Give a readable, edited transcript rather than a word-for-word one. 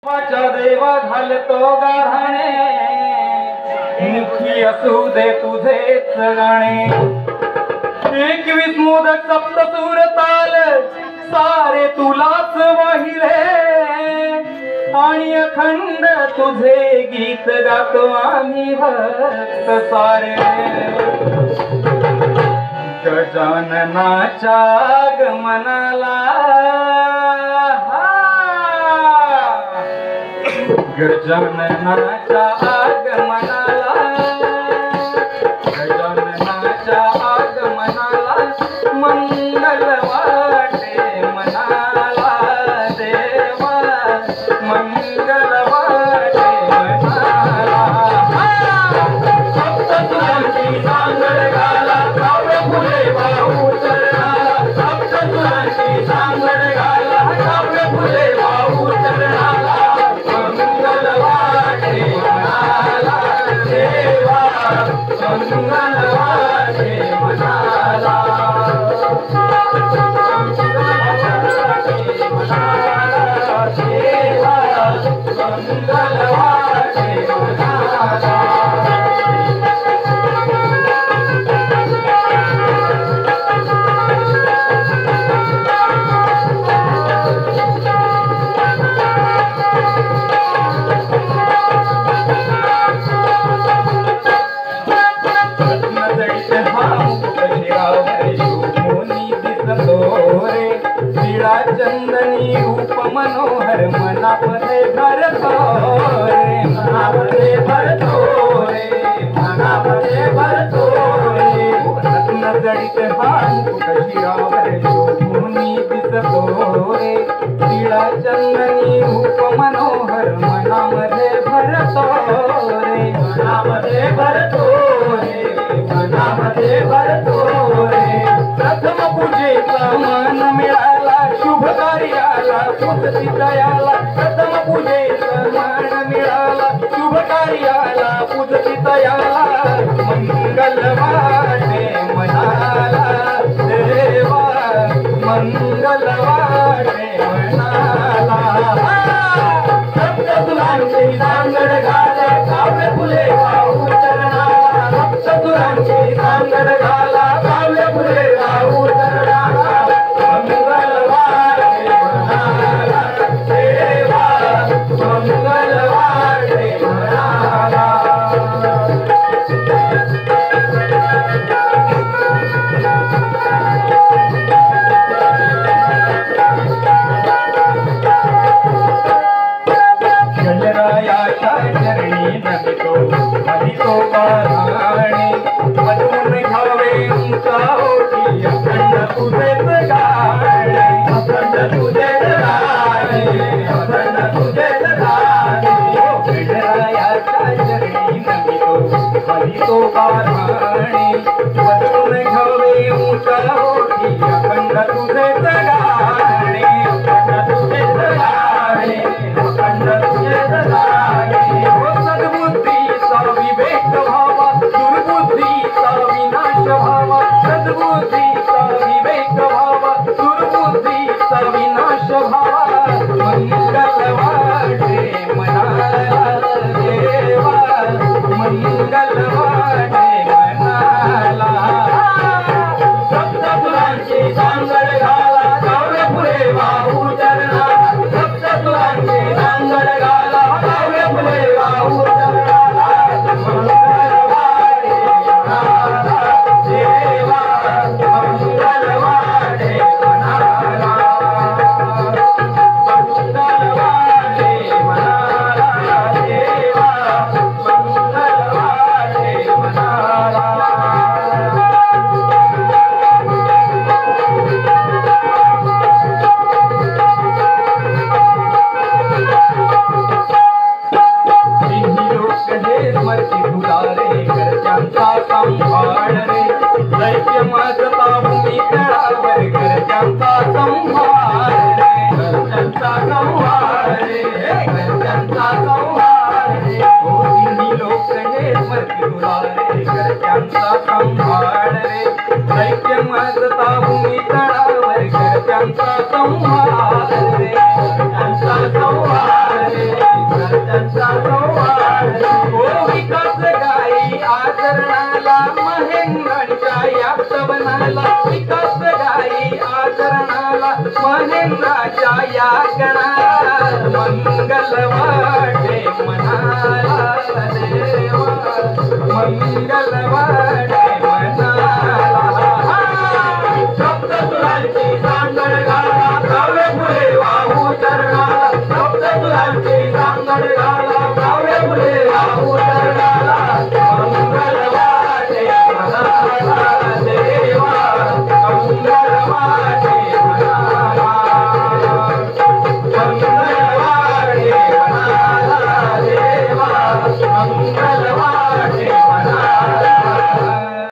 माझ्या देवा घालतो गाणे मुखी असू दे तुझेच गाणे 21 मोदक सप्तसूर ताल सारे तुलाच वाहिले आणि अखंड तुझे गीत गातो आम्ही भक्त सारे गजाननाच्या आगमनाला गजाननाच्या आगमनाला गजाननाच्या आगमनाला मंगल वाटे मनाला देवा मंगल वाटे मनाला सप्तसुरांची सांगड घाला काव्य फुले वाहू चरणाला सप्तसुरांची सांगड घाला काव्य फुले वाहू चरणाला चंदनी रूप मनोहर मनामध्ये भरतो रे मनामध्ये भरतो रे मनामध्ये भरतो रे रत्न जडित हा मुकुट शिरावर शोभूनी दिसतो रे तिळा चंदनी रूप मनोहर मनामध्ये भरतो रे मनामध्ये भरतो रे मनामध्ये भरतो रे प्रथम पूजेचा मन मिळाला शुभ कार्याला पुजती दयाला प्रथम पूजेचा मान मिळाला शुभ कार्याला पुजती दयाला मंगल वाटे मनाला देवा मंगल वाटे मनाला सप्तसुरांची सांगड घाला काव्य फुले वाहू चरणाला सप्तसुरांची सांगड घाला काव्य फुले वाहू चरणाला चरणी नमितो हरितो देवाच्या या गणात मंगल वाटे मनाला देवा मंगल वाटे